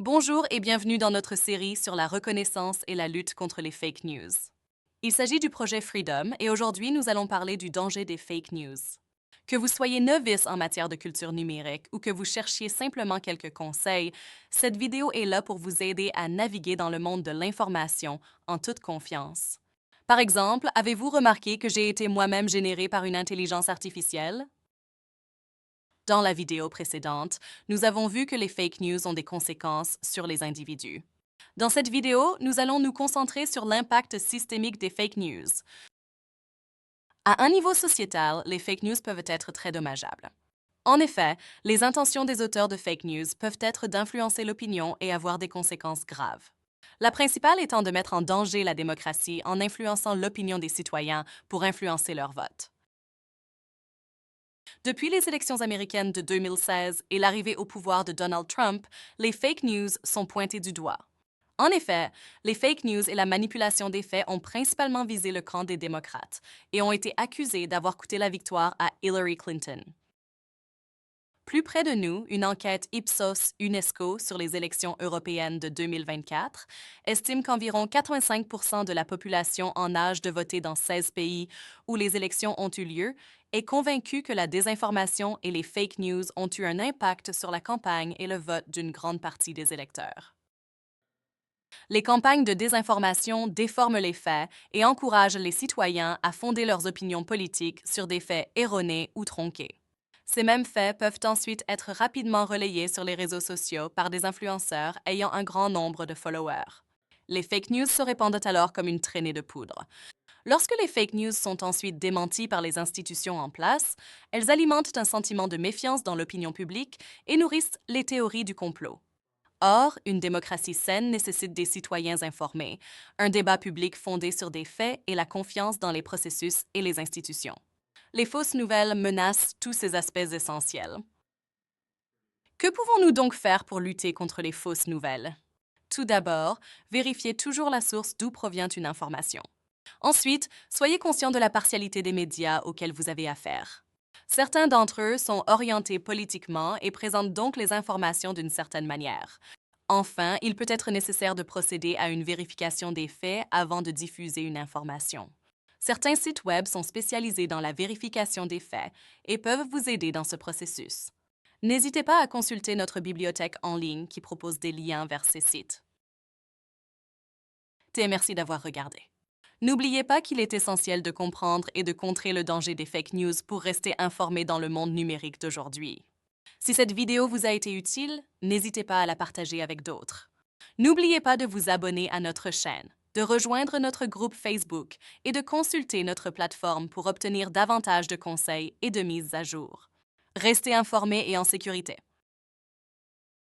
Bonjour et bienvenue dans notre série sur la reconnaissance et la lutte contre les fake news. Il s'agit du projet Freedom et aujourd'hui nous allons parler du danger des fake news. Que vous soyez novice en matière de culture numérique ou que vous cherchiez simplement quelques conseils, cette vidéo est là pour vous aider à naviguer dans le monde de l'information en toute confiance. Par exemple, avez-vous remarqué que j'ai été moi-même généré par une intelligence artificielle? Dans la vidéo précédente, nous avons vu que les fake news ont des conséquences sur les individus. Dans cette vidéo, nous allons nous concentrer sur l'impact systémique des fake news. À un niveau sociétal, les fake news peuvent être très dommageables. En effet, les intentions des auteurs de fake news peuvent être d'influencer l'opinion et avoir des conséquences graves. La principale étant de mettre en danger la démocratie en influençant l'opinion des citoyens pour influencer leur vote. Depuis les élections américaines de 2016 et l'arrivée au pouvoir de Donald Trump, les fake news sont pointées du doigt. En effet, les fake news et la manipulation des faits ont principalement visé le camp des démocrates et ont été accusés d'avoir coûté la victoire à Hillary Clinton. Plus près de nous, une enquête Ipsos-UNESCO sur les élections européennes de 2024 estime qu'environ 85% de la population en âge de voter dans 16 pays où les élections ont eu lieu est convaincue que la désinformation et les fake news ont eu un impact sur la campagne et le vote d'une grande partie des électeurs. Les campagnes de désinformation déforment les faits et encouragent les citoyens à fonder leurs opinions politiques sur des faits erronés ou tronqués. Ces mêmes faits peuvent ensuite être rapidement relayés sur les réseaux sociaux par des influenceurs ayant un grand nombre de followers. Les fake news se répandent alors comme une traînée de poudre. Lorsque les fake news sont ensuite démenties par les institutions en place, elles alimentent un sentiment de méfiance dans l'opinion publique et nourrissent les théories du complot. Or, une démocratie saine nécessite des citoyens informés, un débat public fondé sur des faits et la confiance dans les processus et les institutions. Les fausses nouvelles menacent tous ces aspects essentiels. Que pouvons-nous donc faire pour lutter contre les fausses nouvelles? Tout d'abord, vérifiez toujours la source d'où provient une information. Ensuite, soyez conscient de la partialité des médias auxquels vous avez affaire. Certains d'entre eux sont orientés politiquement et présentent donc les informations d'une certaine manière. Enfin, il peut être nécessaire de procéder à une vérification des faits avant de diffuser une information. Certains sites Web sont spécialisés dans la vérification des faits et peuvent vous aider dans ce processus. N'hésitez pas à consulter notre bibliothèque en ligne qui propose des liens vers ces sites. Merci d'avoir regardé. N'oubliez pas qu'il est essentiel de comprendre et de contrer le danger des fake news pour rester informé dans le monde numérique d'aujourd'hui. Si cette vidéo vous a été utile, n'hésitez pas à la partager avec d'autres. N'oubliez pas de vous abonner à notre chaîne, de rejoindre notre groupe Facebook et de consulter notre plateforme pour obtenir davantage de conseils et de mises à jour. Restez informés et en sécurité.